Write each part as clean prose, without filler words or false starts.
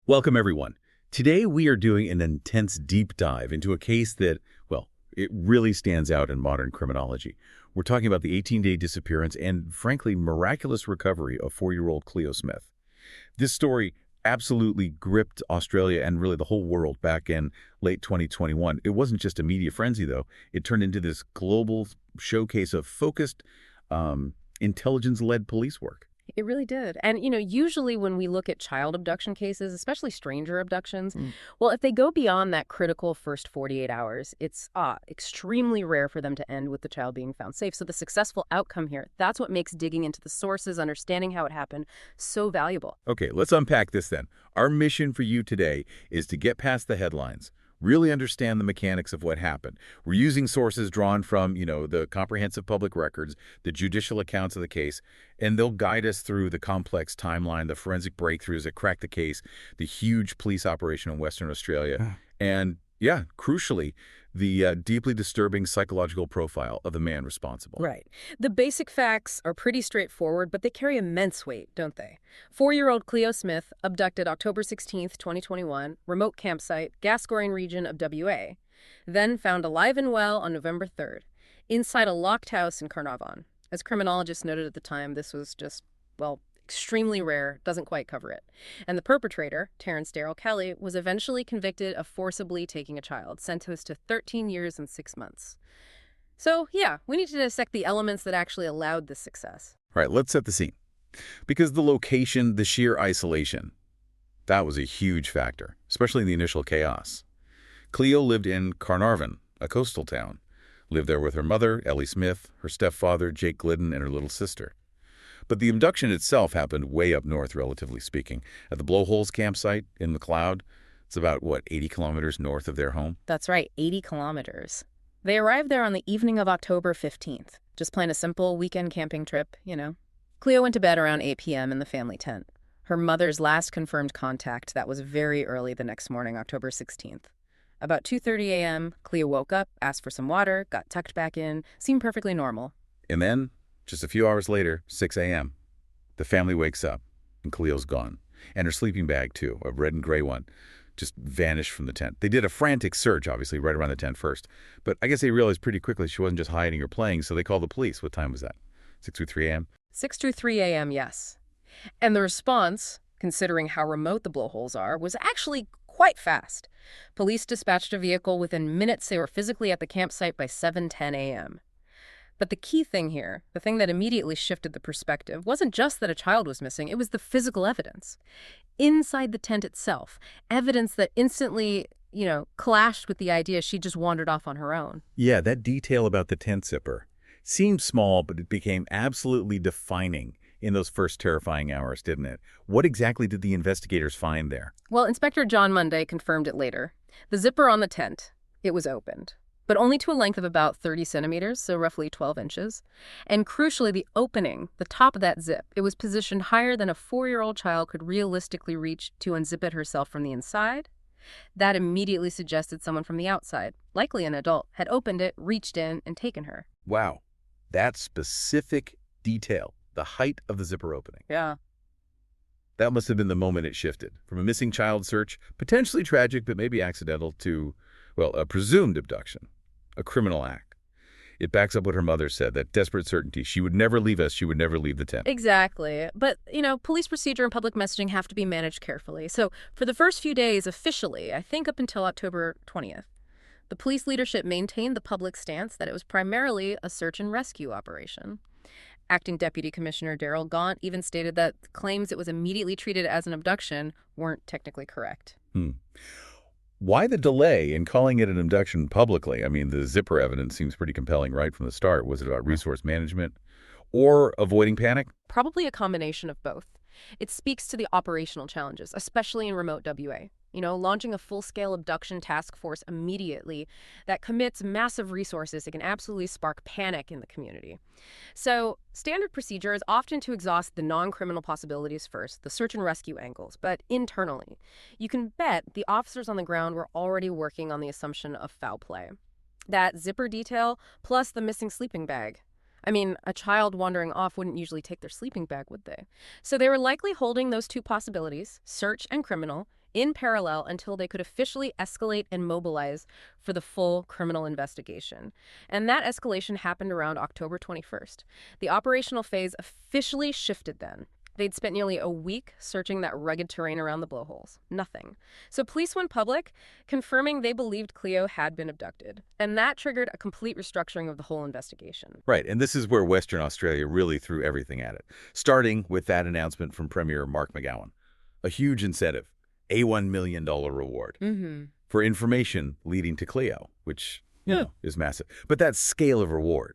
Welcome, everyone. Today, we are doing an intense deep dive into a case that, well, it really stands out in modern criminology. We're talking about the 18-day disappearance and, frankly, miraculous recovery of 4-year-old Cleo Smith. This story absolutely gripped Australia and really the whole world back in late 2021. It wasn't just a media frenzy, though. It turned into this global showcase of focused, intelligence-led police work. It really did. And, usually when we look at child abduction cases, especially stranger abductions, well, if they go beyond that critical first 48 hours, it's extremely rare for them to end with the child being found safe. So the successful outcome here, that's what makes digging into the sources, understanding how it happened, so valuable. Okay, let's unpack this then. Our mission for you today is to get past the headlines, really understand the mechanics of what happened. We're using sources drawn from, the comprehensive public records, the judicial accounts of the case, and they'll guide us through the complex timeline, the forensic breakthroughs that cracked the case, the huge police operation in Western Australia, and, crucially, the deeply disturbing psychological profile of the man responsible. Right. The basic facts are pretty straightforward, but they carry immense weight, don't they? 4-year-old Cleo Smith, abducted October 16th, 2021, remote campsite, Gascoyne region of WA. Then found alive and well on November 3rd, inside a locked house in Carnarvon. As criminologists noted at the time, this was just, extremely rare, doesn't quite cover it. And the perpetrator, Terrence Darrell Kelly, was eventually convicted of forcibly taking a child, sentenced to 13 years and 6 months. So, we need to dissect the elements that actually allowed this success. All right, let's set the scene. Because the location, the sheer isolation, that was a huge factor, especially in the initial chaos. Cleo lived in Carnarvon, a coastal town. Lived there with her mother, Ellie Smith, her stepfather, Jake Glidden, and her little sister. But the abduction itself happened way up north, relatively speaking, at the Blowholes campsite in McLeod. It's about, 80 kilometers north of their home? That's right, 80 kilometers. They arrived there on the evening of October 15th, just planned a simple weekend camping trip, Cleo went to bed around 8 p.m. in the family tent. Her mother's last confirmed contact, that was very early the next morning, October 16th. About 2:30 a.m., Cleo woke up, asked for some water, got tucked back in, seemed perfectly normal. And then, just a few hours later, 6 a.m., the family wakes up, and Cleo's gone. And her sleeping bag, too, a red and gray one, just vanished from the tent. They did a frantic search, obviously, right around the tent first. But I guess they realized pretty quickly she wasn't just hiding or playing, so they called the police. What time was that? 6:03 a.m.? 6:03 a.m., yes. And the response, considering how remote the blowholes are, was actually quite fast. Police dispatched a vehicle within minutes. They were physically at the campsite by 7:10 a.m. But the key thing here, the thing that immediately shifted the perspective, wasn't just that a child was missing, it was the physical evidence. Inside the tent itself, evidence that instantly, clashed with the idea she just wandered off on her own. Yeah, that detail about the tent zipper seemed small, but it became absolutely defining in those first terrifying hours, didn't it? What exactly did the investigators find there? Well, Inspector John Monday confirmed it later. The zipper on the tent, it was opened, but only to a length of about 30 centimeters, so roughly 12 inches. And crucially, the opening, the top of that zip, it was positioned higher than a 4-year-old child could realistically reach to unzip it herself from the inside. That immediately suggested someone from the outside, likely an adult, had opened it, reached in, and taken her. Wow, that specific detail, the height of the zipper opening. Yeah. That must have been the moment it shifted from a missing child search, potentially tragic but maybe accidental, to, a presumed abduction, a criminal act. It backs up what her mother said, that desperate certainty. She would never leave us. She would never leave the tent. Exactly. But, police procedure and public messaging have to be managed carefully. So for the first few days, officially, I think up until October 20th, the police leadership maintained the public stance that it was primarily a search and rescue operation. Acting Deputy Commissioner Daryl Gaunt even stated that claims it was immediately treated as an abduction weren't technically correct. Why the delay in calling it an abduction publicly? I mean, the zipper evidence seems pretty compelling right from the start. Was it about resource management or avoiding panic? Probably a combination of both. It speaks to the operational challenges, especially in remote WA. Launching a full-scale abduction task force immediately that commits massive resources, it can absolutely spark panic in the community. So standard procedure is often to exhaust the non-criminal possibilities first, the search and rescue angles, but internally. You can bet the officers on the ground were already working on the assumption of foul play. That zipper detail plus the missing sleeping bag. I mean, a child wandering off wouldn't usually take their sleeping bag, would they? So they were likely holding those two possibilities, search and criminal, in parallel until they could officially escalate and mobilize for the full criminal investigation. And that escalation happened around October 21st. The operational phase officially shifted then. They'd spent nearly a week searching that rugged terrain around the blowholes. Nothing. So police went public, confirming they believed Cleo had been abducted. And that triggered a complete restructuring of the whole investigation. Right, and this is where Western Australia really threw everything at it, starting with that announcement from Premier Mark McGowan. A huge incentive, a $1 million reward for information leading to Cleo, which, is massive. But that scale of reward,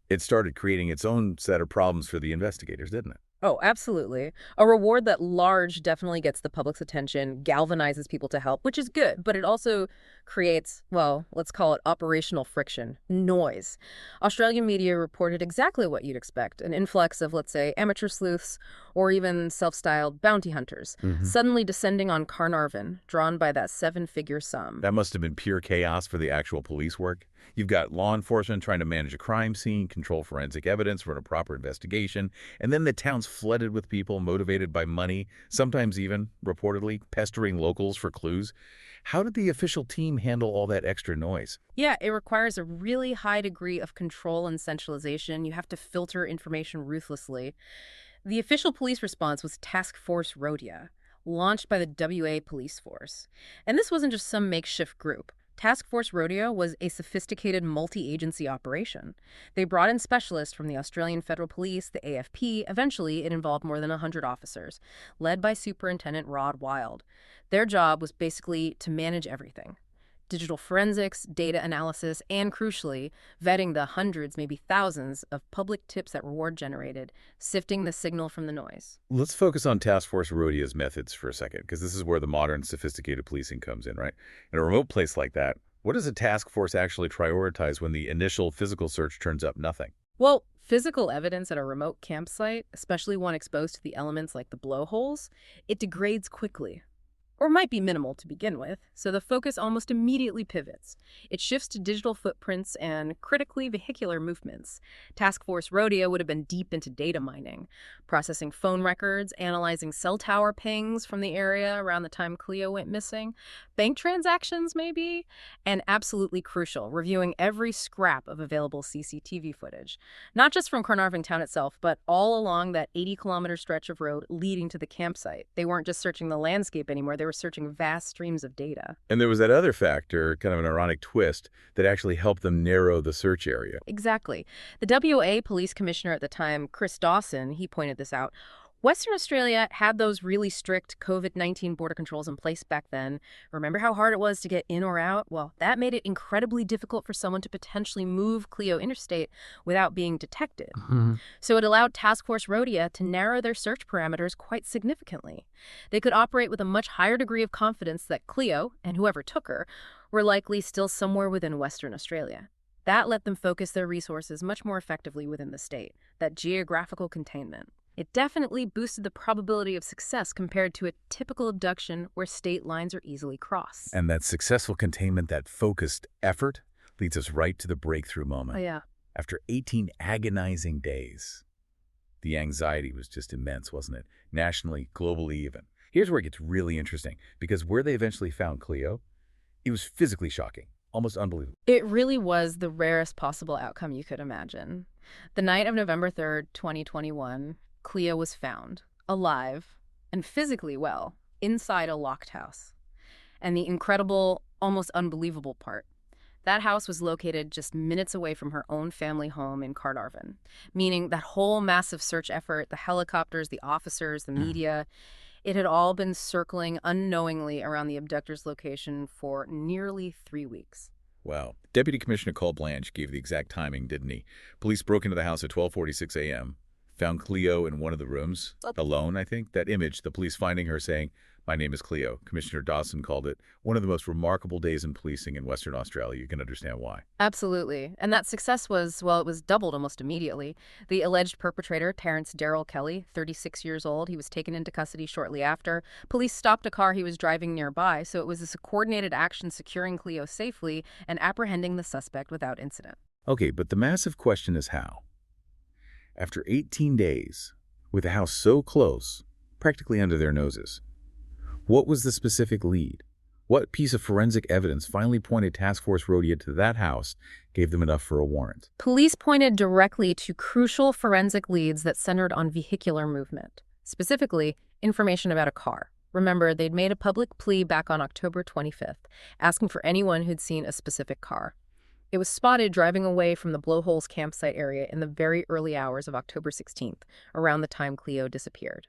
it started creating its own set of problems for the investigators, didn't it? Oh, absolutely. A reward that large definitely gets the public's attention, galvanizes people to help, which is good, but it also creates, well, let's call it operational friction, noise. Australian media reported exactly what you'd expect, an influx of, let's say, amateur sleuths or even self-styled bounty hunters, suddenly descending on Carnarvon, drawn by that seven-figure sum. That must have been pure chaos for the actual police work. You've got law enforcement trying to manage a crime scene, control forensic evidence, run a proper investigation, and then the town's flooded with people motivated by money, sometimes even, reportedly, pestering locals for clues. How did the official team handle all that extra noise? Yeah, it requires a really high degree of control and centralization. You have to filter information ruthlessly. The official police response was Task Force Rhodia, launched by the WA Police Force. And this wasn't just some makeshift group. Task Force Rhodia was a sophisticated multi-agency operation. They brought in specialists from the Australian Federal Police, the AFP. Eventually, it involved more than 100 officers, led by Superintendent Rod Wild. Their job was basically to manage everything. Digital forensics, data analysis, and crucially, vetting the hundreds, maybe thousands, of public tips that reward generated, sifting the signal from the noise. Let's focus on Task Force Rhodia's methods for a second, because this is where the modern, sophisticated policing comes in, right? In a remote place like that, what does a task force actually prioritize when the initial physical search turns up nothing? Well, physical evidence at a remote campsite, especially one exposed to the elements like the blowholes, it degrades quickly. Or might be minimal to begin with, so the focus almost immediately pivots. It shifts to digital footprints and, critically, vehicular movements. Task Force Rhodia would have been deep into data mining, processing phone records, analyzing cell tower pings from the area around the time Cleo went missing, bank transactions maybe, and absolutely crucial, reviewing every scrap of available CCTV footage. Not just from Carnarvon town itself, but all along that 80-kilometer stretch of road leading to the campsite. They weren't just searching the landscape anymore, they were searching vast streams of data. And there was that other factor, kind of an ironic twist, that actually helped them narrow the search area. Exactly. The WA police commissioner at the time, Chris Dawson, he pointed this out. Western Australia had those really strict COVID-19 border controls in place back then. Remember how hard it was to get in or out? Well, that made it incredibly difficult for someone to potentially move Cleo interstate without being detected. So it allowed Task Force Rhodia to narrow their search parameters quite significantly. They could operate with a much higher degree of confidence that Cleo, and whoever took her, were likely still somewhere within Western Australia. That let them focus their resources much more effectively within the state, that geographical containment. It definitely boosted the probability of success compared to a typical abduction where state lines are easily crossed. And that successful containment, that focused effort, leads us right to the breakthrough moment. Oh, yeah. After 18 agonizing days, the anxiety was just immense, wasn't it? Nationally, globally even. Here's where it gets really interesting, because where they eventually found Cleo, it was physically shocking, almost unbelievable. It really was the rarest possible outcome you could imagine. The night of November 3rd, 2021, Cleo was found, alive, and physically well, inside a locked house. And the incredible, almost unbelievable part, that house was located just minutes away from her own family home in Carnarvon, meaning that whole massive search effort, the helicopters, the officers, the media, it had all been circling unknowingly around the abductor's location for nearly 3 weeks. Wow. Deputy Commissioner Cole Blanche gave the exact timing, didn't he? Police broke into the house at 12:46 a.m., found Cleo in one of the rooms, alone, I think. That image, the police finding her saying, "My name is Cleo." Commissioner Dawson called it one of the most remarkable days in policing in Western Australia. You can understand why. Absolutely. And that success was, well, it was doubled almost immediately. The alleged perpetrator, Terrence Darrell Kelly, 36 years old, he was taken into custody shortly after. Police stopped a car he was driving nearby, so it was a coordinated action securing Cleo safely and apprehending the suspect without incident. Okay, but the massive question is how? After 18 days, with the house so close, practically under their noses, What was the specific lead? What piece of forensic evidence finally pointed Task Force Rhodia to that house, gave them enough for a warrant? Police pointed directly to crucial forensic leads that centered on vehicular movement, specifically information about a car. Remember, they'd made a public plea back on October 25th, asking for anyone who'd seen a specific car. It was spotted driving away from the Blowholes campsite area in the very early hours of October 16th, around the time Cleo disappeared.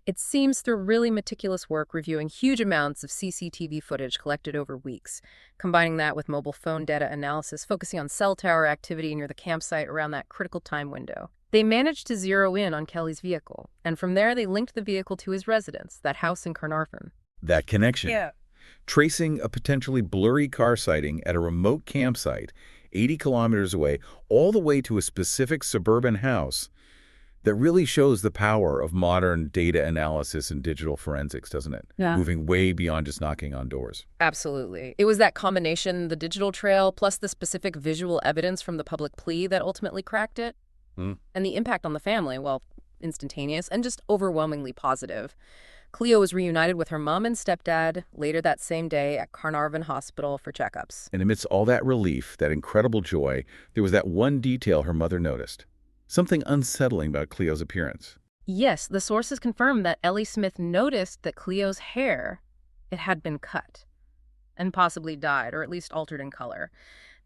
It seems through really meticulous work reviewing huge amounts of CCTV footage collected over weeks, combining that with mobile phone data analysis focusing on cell tower activity near the campsite around that critical time window. They managed to zero in on Kelly's vehicle, and from there they linked the vehicle to his residence, that house in Carnarvon. That connection. Yeah. Tracing a potentially blurry car sighting at a remote campsite 80 kilometers away, all the way to a specific suburban house, that really shows the power of modern data analysis and digital forensics, doesn't it? Yeah. Moving way beyond just knocking on doors. Absolutely. It was that combination, the digital trail plus the specific visual evidence from the public plea, that ultimately cracked it. And the impact on the family, well, instantaneous and just overwhelmingly positive. Cleo was reunited with her mom and stepdad later that same day at Carnarvon Hospital for checkups. And amidst all that relief, that incredible joy, there was that one detail her mother noticed. Something unsettling about Cleo's appearance. Yes, the sources confirmed that Ellie Smith noticed that Cleo's hair, it had been cut and possibly dyed, or at least altered in color.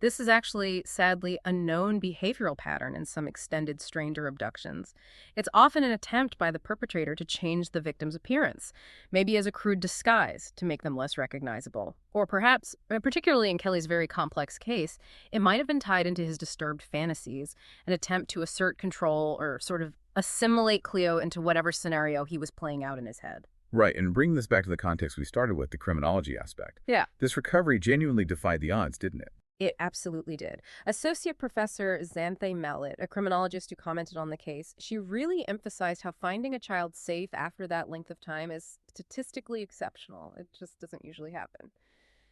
This is actually, sadly, a known behavioral pattern in some extended stranger abductions. It's often an attempt by the perpetrator to change the victim's appearance, maybe as a crude disguise to make them less recognizable. Or perhaps, particularly in Kelly's very complex case, it might have been tied into his disturbed fantasies, an attempt to assert control or sort of assimilate Cleo into whatever scenario he was playing out in his head. Right, and bringing this back to the context we started with, the criminology aspect. Yeah. This recovery genuinely defied the odds, didn't it? It absolutely did. Associate Professor Xanthe Mallet, a criminologist who commented on the case, she really emphasized how finding a child safe after that length of time is statistically exceptional. It just doesn't usually happen.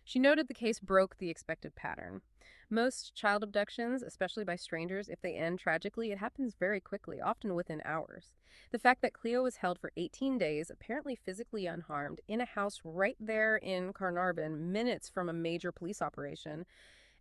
She noted the case broke the expected pattern. Most child abductions, especially by strangers, if they end tragically, it happens very quickly, often within hours. The fact that Cleo was held for 18 days, apparently physically unharmed, in a house right there in Carnarvon, minutes from a major police operation,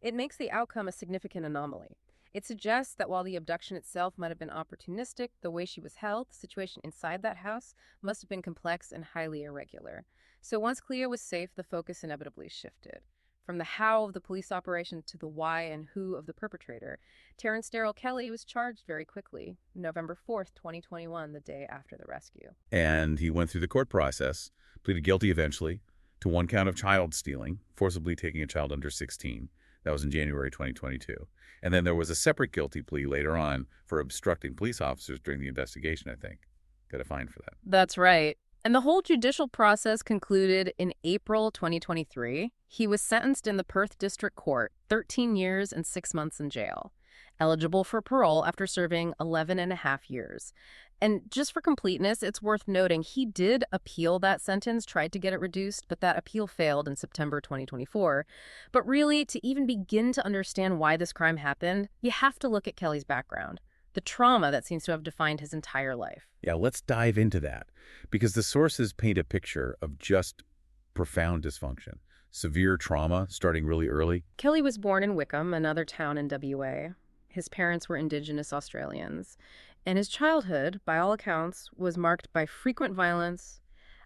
it makes the outcome a significant anomaly. It suggests that while the abduction itself might have been opportunistic, the way she was held, the situation inside that house, must have been complex and highly irregular. So once Cleo was safe, the focus inevitably shifted. From the how of the police operation to the why and who of the perpetrator. Terrence Darrell Kelly was charged very quickly, November 4th, 2021, the day after the rescue. And he went through the court process, pleaded guilty eventually, to one count of child stealing, forcibly taking a child under 16. That was in January 2022. And then there was a separate guilty plea later on for obstructing police officers during the investigation, I think. Got a fine for that. That's right. And the whole judicial process concluded in April 2023. He was sentenced in the Perth District Court, 13 years and 6 months in jail, eligible for parole after serving 11 and a half years. And just for completeness, it's worth noting he did appeal that sentence, tried to get it reduced, but that appeal failed in September 2024. But really, to even begin to understand why this crime happened, you have to look at Kelly's background, the trauma that seems to have defined his entire life. Yeah, let's dive into that, because the sources paint a picture of just profound dysfunction, severe trauma starting really early. Kelly was born in Wickham, another town in WA. His parents were Indigenous Australians. And his childhood, by all accounts, was marked by frequent violence,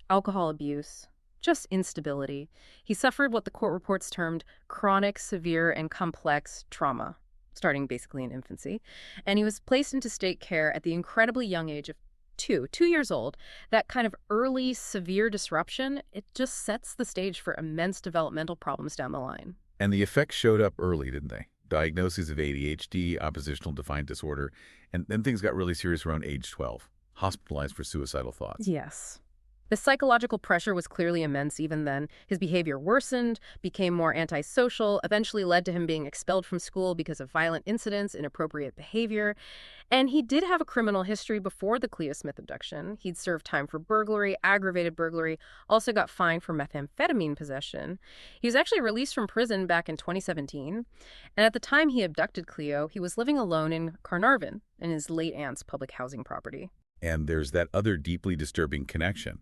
alcohol abuse, just instability. He suffered what the court reports termed chronic, severe, and complex trauma, starting basically in infancy. And he was placed into state care at the incredibly young age of 2 years old. That kind of early, severe disruption, it just sets the stage for immense developmental problems down the line. And the effects showed up early, didn't they? Diagnoses of ADHD, oppositional defiant disorder, and then things got really serious around age 12, hospitalized for suicidal thoughts. Yes. The psychological pressure was clearly immense even then. His behavior worsened, became more antisocial, eventually led to him being expelled from school because of violent incidents, inappropriate behavior. And he did have a criminal history before the Cleo Smith abduction. He'd served time for burglary, aggravated burglary, also got fined for methamphetamine possession. He was actually released from prison back in 2017. And at the time he abducted Cleo, he was living alone in Carnarvon, in his late aunt's public housing property. And there's that other deeply disturbing connection,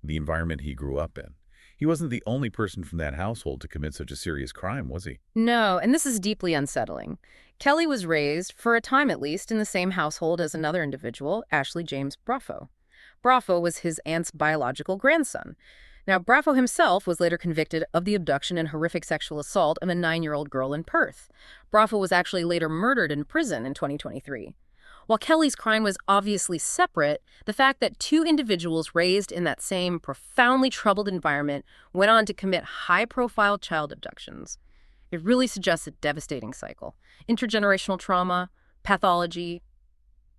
the environment he grew up in. He wasn't the only person from that household to commit such a serious crime, was he? No, and this is deeply unsettling. Kelly was raised, for a time at least, in the same household as another individual, Ashley James Brough. Brough was his aunt's biological grandson. Now, Brough himself was later convicted of the abduction and horrific sexual assault of a 9-year-old girl in Perth. Brough was actually later murdered in prison in 2023. While Kelly's crime was obviously separate, the fact that two individuals raised in that same profoundly troubled environment went on to commit high-profile child abductions, it really suggests a devastating cycle. Intergenerational trauma, pathology.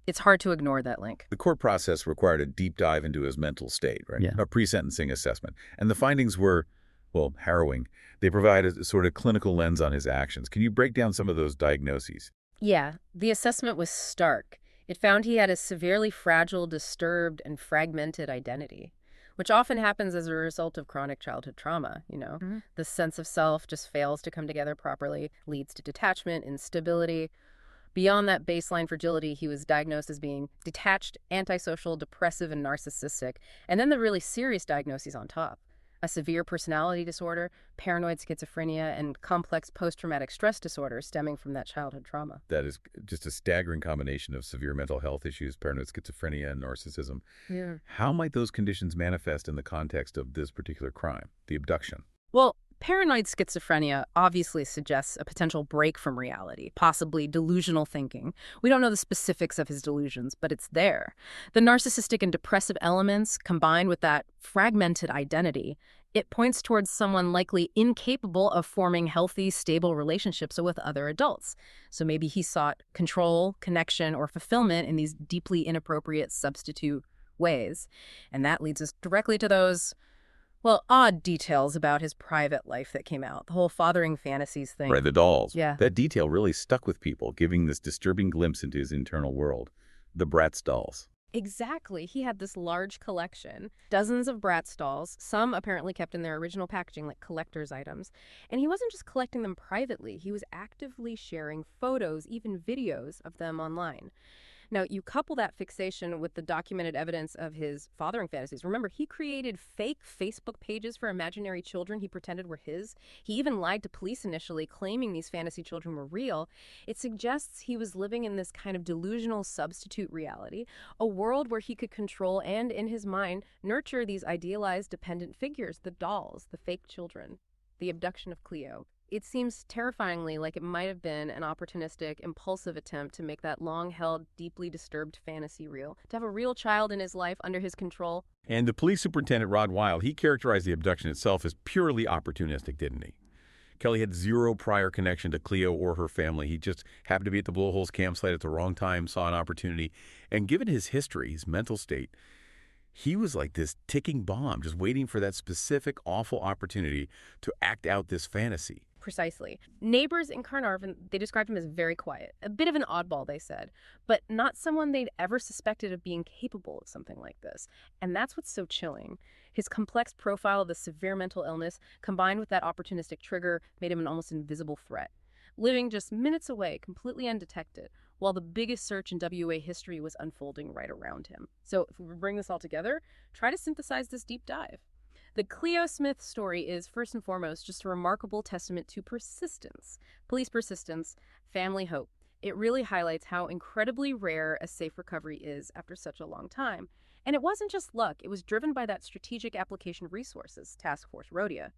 It's hard to ignore that link. The court process required a deep dive into his mental state, right? Yeah. A pre-sentencing assessment. And the findings were, well, harrowing. They provide a sort of clinical lens on his actions. Can you break down some of those diagnoses? Yeah, the assessment was stark. It found he had a severely fragile, disturbed, and fragmented identity, which often happens as a result of chronic childhood trauma, you know? The sense of self just fails to come together properly, leads to detachment, instability. Beyond that baseline fragility, he was diagnosed as being detached, antisocial, depressive, and narcissistic. And then the really serious diagnoses on top: a severe personality disorder, paranoid schizophrenia, and complex post-traumatic stress disorder stemming from that childhood trauma. That is just a staggering combination of severe mental health issues, paranoid schizophrenia, and narcissism. Yeah. How might those conditions manifest in the context of this particular crime, the abduction? Well, paranoid schizophrenia obviously suggests a potential break from reality, possibly delusional thinking. We don't know the specifics of his delusions, but it's there. The narcissistic and depressive elements, combined with that fragmented identity, it points towards someone likely incapable of forming healthy, stable relationships with other adults. So maybe he sought control, connection, or fulfillment in these deeply inappropriate substitute ways. And that leads us directly to those, well, odd details about his private life that came out. The whole fathering fantasies thing. Right, the dolls. Yeah. That detail really stuck with people, giving this disturbing glimpse into his internal world. The Bratz dolls. Exactly. He had this large collection, dozens of Bratz dolls, some apparently kept in their original packaging like collector's items. And he wasn't just collecting them privately. He was actively sharing photos, even videos of them online. Now, you couple that fixation with the documented evidence of his fathering fantasies. Remember, he created fake Facebook pages for imaginary children he pretended were his. He even lied to police initially, claiming these fantasy children were real. It suggests he was living in this kind of delusional substitute reality, a world where he could control and, in his mind, nurture these idealized dependent figures, the dolls, the fake children. The Abduction of Cleo. It seems terrifyingly like it might have been an opportunistic, impulsive attempt to make that long-held, deeply disturbed fantasy real, to have a real child in his life under his control. And the police superintendent, Rod Weil, he characterized the abduction itself as purely opportunistic, didn't he? Kelly had zero prior connection to Cleo or her family. He just happened to be at the Blowholes campsite at the wrong time, saw an opportunity. And given his history, his mental state, he was like this ticking bomb, just waiting for that specific, awful opportunity to act out this fantasy. Precisely. Neighbors in Carnarvon, they described him as very quiet, a bit of an oddball, they said, but not someone they'd ever suspected of being capable of something like this. And that's what's so chilling. His complex profile of the severe mental illness, combined with that opportunistic trigger, made him an almost invisible threat, living just minutes away, completely undetected, while the biggest search in WA history was unfolding right around him. So if we bring this all together, try to synthesize this deep dive. The Cleo Smith story is, first and foremost, just a remarkable testament to persistence, police persistence, family hope. It really highlights how incredibly rare a safe recovery is after such a long time. And it wasn't just luck. It was driven by that strategic application of resources, Task Force Rhodia.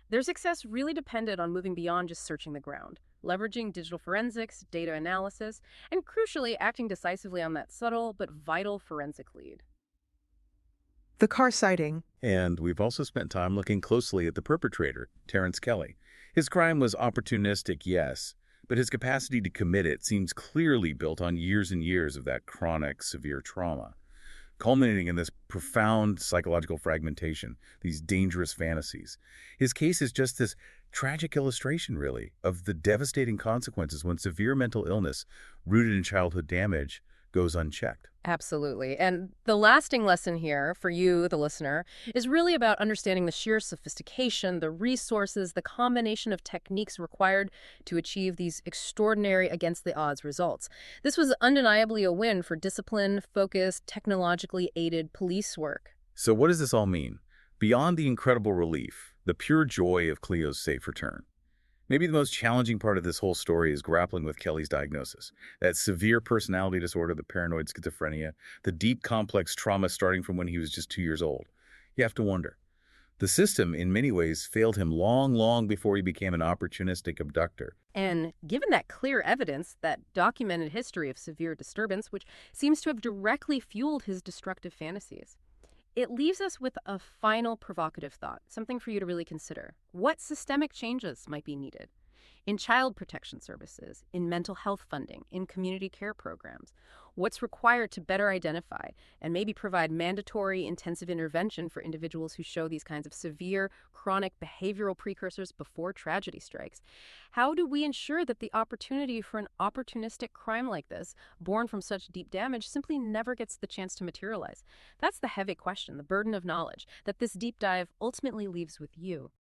Their success really depended on moving beyond just searching the ground, leveraging digital forensics, data analysis, and crucially, acting decisively on that subtle but vital forensic lead. The car sighting. And we've also spent time looking closely at the perpetrator, Terrence Kelly. His crime was opportunistic, yes, but his capacity to commit it seems clearly built on years and years of that chronic, severe trauma, culminating in this profound psychological fragmentation, these dangerous fantasies. His case is just this tragic illustration, really, of the devastating consequences when severe mental illness, rooted in childhood damage, goes unchecked. Absolutely. And the lasting lesson here for you, the listener, is really about understanding the sheer sophistication, the resources, the combination of techniques required to achieve these extraordinary against-the-odds results. This was undeniably a win for disciplined, focused, technologically aided police work. So what does this all mean? Beyond the incredible relief, the pure joy of Cleo's safe return. Maybe the most challenging part of this whole story is grappling with Kelly's diagnosis. That severe personality disorder, the paranoid schizophrenia, the deep complex trauma starting from when he was just 2 years old. You have to wonder. The system, in many ways, failed him long, long before he became an opportunistic abductor. And given that clear evidence, that documented history of severe disturbance, which seems to have directly fueled his destructive fantasies, it leaves us with a final provocative thought, something for you to really consider. What systemic changes might be needed? In child protection services, in mental health funding, in community care programs? What's required to better identify and maybe provide mandatory intensive intervention for individuals who show these kinds of severe, chronic behavioral precursors before tragedy strikes? How do we ensure that the opportunity for an opportunistic crime like this, born from such deep damage, simply never gets the chance to materialize? That's the heavy question, the burden of knowledge, that this deep dive ultimately leaves with you.